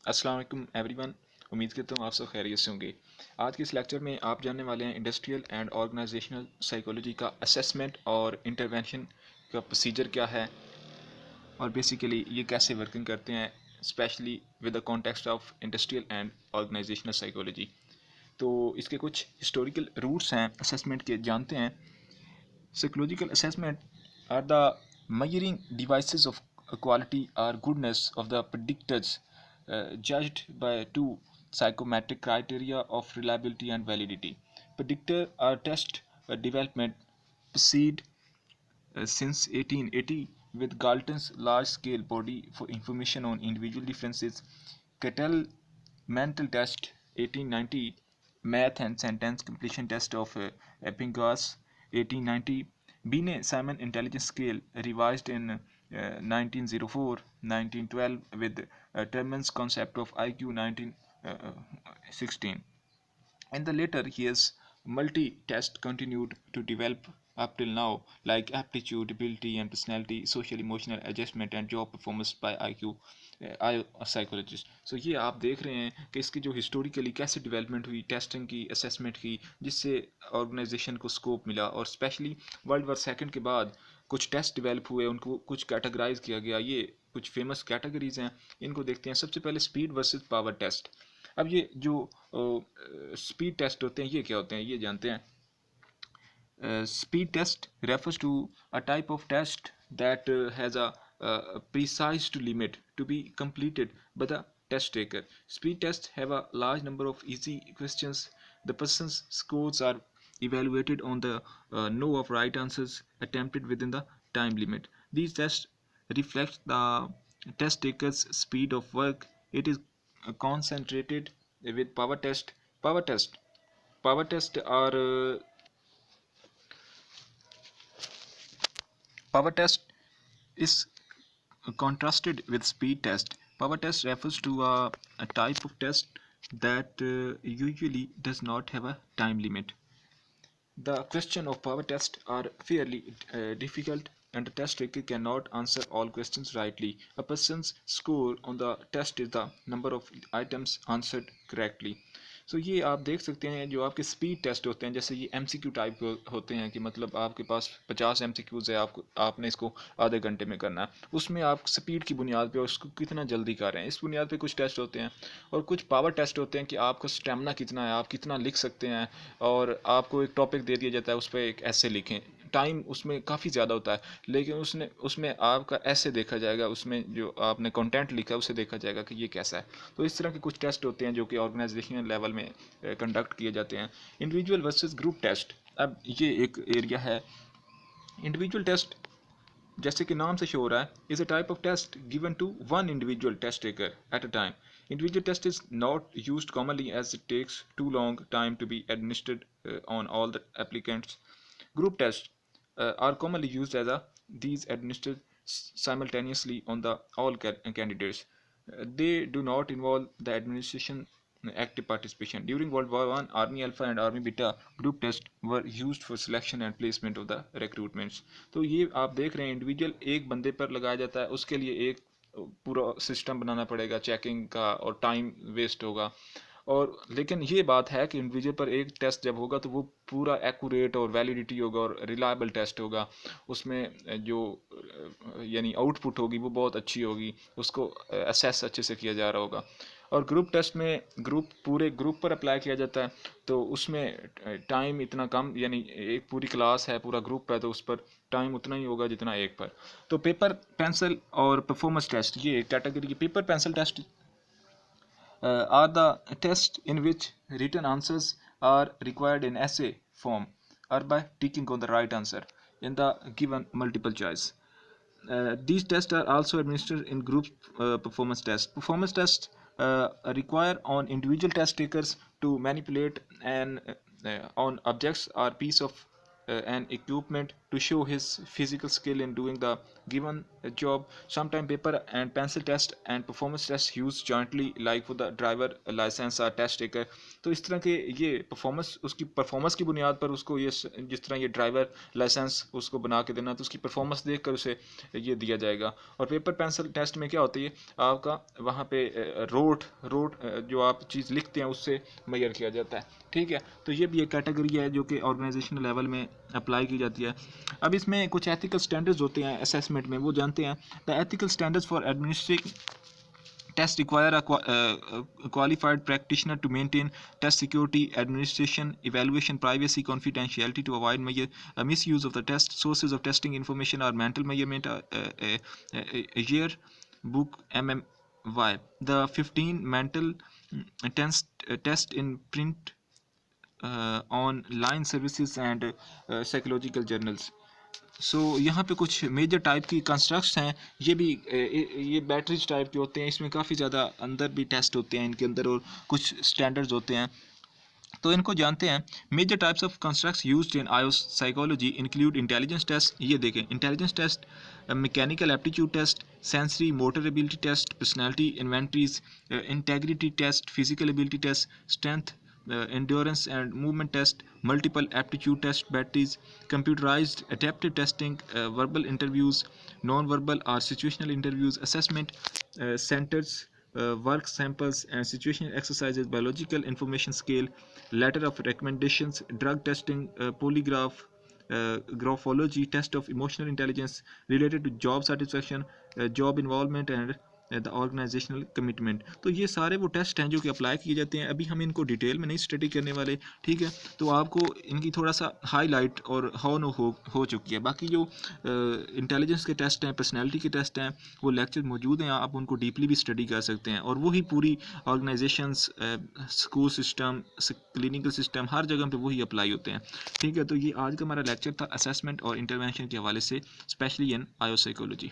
अस्सलाम वालेकुम एवरीवन। उम्मीद करता हूँ आप सब खैरियत से होंगे। आज के इस लेक्चर में आप जानने वाले हैं इंडस्ट्रियल एंड ऑर्गेनाइजेशनल साइकोलॉजी का असेसमेंट और इंटरवेंशन का प्रोसीजर क्या है और बेसिकली ये कैसे वर्किंग करते हैं, specially with the context of industrial and organisational psychology. तो इसके कुछ हिस्टोरिकल रूट्स हैं असेसमेंट के, जानते हैं। Psychological assessment are the measuring devices of quality or goodness of the predictors, judged by two psychometric criteria of reliability and validity. Predictor or test development proceed since 1880 with Galton's large-scale body for information on individual differences, Cattell mental test 1890, math and sentence completion test of Ebbinghaus 1890, Binet-Simon intelligence scale revised in 1904, 1912 with Terman's concept of IQ 1916. In the later years, multi-test continued to develop up till now, like aptitude, ability and personality, social emotional adjustment and job performance by IQ psychologist. So ये आप देख रहे हैं कि इसकी जो historically कैसे development हुई टेस्टिंग की, असेसमेंट की, जिससे ऑर्गेनाइजेशन को स्कोप मिला। और स्पेशली वर्ल्ड वॉर सेकंड के बाद कुछ टेस्ट डेवलप हुए, उनको कुछ कैटेगराइज किया गया। ये कुछ फेमस कैटेगरीज हैं, इनको देखते हैं। सबसे पहले स्पीड वर्सेस पावर टेस्ट। अब ये जो स्पीड टेस्ट होते हैं ये क्या होते हैं ये जानते हैं। Speed test refers to a type of test that has a precise limit to be completed by the test taker. Speed tests have a large number of easy questions. The person's scores are evaluated on the no of right answers attempted within the time limit. These tests reflect the test taker's speed of work. It is concentrated with power test. Power test. Power tests are Power test is contrasted with speed test. Power test refers to a type of test that usually does not have a time limit. The questions of power test are fairly difficult and the test taker cannot answer all questions rightly. A person's score on the test is the number of items answered correctly. सो ये आप देख सकते हैं जो आपके speed test होते हैं, जैसे ये एमसीक्यू टाइप होते हैं कि मतलब आपके पास 50 एमसीक्यूज़ है, आपने इसको आधे घंटे में करना है। उसमें आप स्पीड की बुनियाद पे उसको कितना जल्दी कर रहे हैं, इस बुनियाद पे कुछ टेस्ट होते हैं। और कुछ पावर टेस्ट होते हैं कि आपका स्टेमिना कितना है, आप कितना लिख सकते हैं। और आपको एक टॉपिक दे दिया जाता है, उस पर एक ऐसे लिखें। टाइम उसमें काफ़ी ज़्यादा होता है, लेकिन उसमें आपका ऐसे देखा जाएगा, उसमें जो आपने कंटेंट लिखा है उसे देखा जाएगा कि ये कैसा है। तो इस तरह के कुछ टेस्ट होते हैं जो कि ऑर्गेनाइजेशनल लेवल में कंडक्ट किए जाते हैं। इंडिविजुअल वर्सेस ग्रुप टेस्ट, अब ये एक एरिया है। इंडिविजुअल टेस्ट, जैसे कि नाम से शो हो रहा है, is a type of test given to one individual test taker at a time. Individual test is not used commonly as it takes too long time to be administered on all the applicants. Group tests are commonly used as these administered simultaneously on the all candidates. They do not involve the administration active participation. During World War One, Army Alpha and Army Beta group tests were used for selection and placement of the recruitments. तो ये आप देख रहे हैं individual एक बंदे पर लगाया जाता है, उसके लिए एक पूरा सिस्टम बनाना पड़ेगा चेकिंग का और टाइम वेस्ट होगा। और लेकिन ये बात है कि इंडिविजुअल पर एक टेस्ट जब होगा तो वो पूरा एक्यूरेट और वैलिडिटी होगा और रिलायबल टेस्ट होगा। उसमें जो यानी आउटपुट होगी वो बहुत अच्छी होगी, उसको असेस अच्छे से किया जा रहा होगा। और ग्रुप टेस्ट में पूरे ग्रुप पर अप्लाई किया जाता है, तो उसमें टाइम इतना कम, यानी एक पूरी क्लास है, पूरा ग्रुप है, तो उस पर टाइम उतना ही होगा जितना एक पर। तो पेपर पेंसिल और परफॉर्मेंस टेस्ट, ये एक कैटेगरी की। Paper pencil test are the tests in which written answers are required in essay form or by ticking on the right answer in the given multiple choice. These tests are also administered in group performance tests. Performance tests require on individual test takers to manipulate on objects or piece of an equipment to show his physical skill in doing the given a job. Sometimes paper and pencil test and performance test used jointly like for the driver license or test taker. तो इस तरह के ये performance, उसकी performance की बुनियाद पर उसको ये जिस तरह ये ड्राइवर लाइसेंस उसको बना के देना, तो उसकी परफॉर्मेंस देख कर उसे ये दिया जाएगा। और पेपर पेंसिल टेस्ट में क्या होता है, आपका वहाँ पे रोड रोड जो आप चीज़ लिखते हैं उससे मेजर किया जाता है। ठीक है, तो ये भी एक कैटेगरी है जो कि ऑर्गेनाइजेशनल लेवल में अप्लाई की जाती है। अब इसमें कुछ एथिकल स्टैंडर्ड्स होते हैं असेसमेंट में, वो जानते हैं। The ethical standards for administrating tests require a qualified practitioner to maintain test security, administration, evaluation, privacy, confidentiality to avoid misuse of the test. Sources of testing information are mental measurement, year book MMY, the 15 mental test in print, online services and psychological journals. यहाँ पे कुछ major type की constructs हैं, ये भी ये batteries type के होते हैं, इसमें काफ़ी ज़्यादा अंदर भी टेस्ट होते हैं इनके अंदर, और कुछ स्टैंडर्ड्स होते हैं, तो इनको जानते हैं। Major types of constructs used in IO psychology include intelligence test, ये देखें intelligence test, mechanical aptitude test, sensory motor ability test, personality inventories, integrity test, physical ability test, strength, endurance and movement test, multiple aptitude test batteries, computerized adaptive testing, verbal interviews, non-verbal or situational interviews, assessment centers, work samples and situational exercises, biological information scale, letter of recommendations, drug testing, polygraph, graphology, test of emotional intelligence related to job satisfaction, job involvement and the organisational commitment. तो ये सारे वो test हैं जो कि apply किए जाते हैं। अभी हम इनको डिटेल में नहीं स्टडी करने वाले, ठीक है, तो आपको इनकी थोड़ा सा हाईलाइट और हाउ नो हो चुकी है। बाकी जो इंटेलिजेंस के टेस्ट हैं, पर्सनैलिटी के टेस्ट हैं, वो लेक्चर मौजूद हैं, आप उनको डीपली भी स्टडी कर सकते हैं, और वही पूरी organizations, school system, clinical system, हर जगह पे वही अप्लाई होते हैं। ठीक है, तो ये आज का हमारा लेक्चर था असेसमेंट और इंटरवेंशन के हवाले से, स्पेशली इन आयो साइकोलॉजी।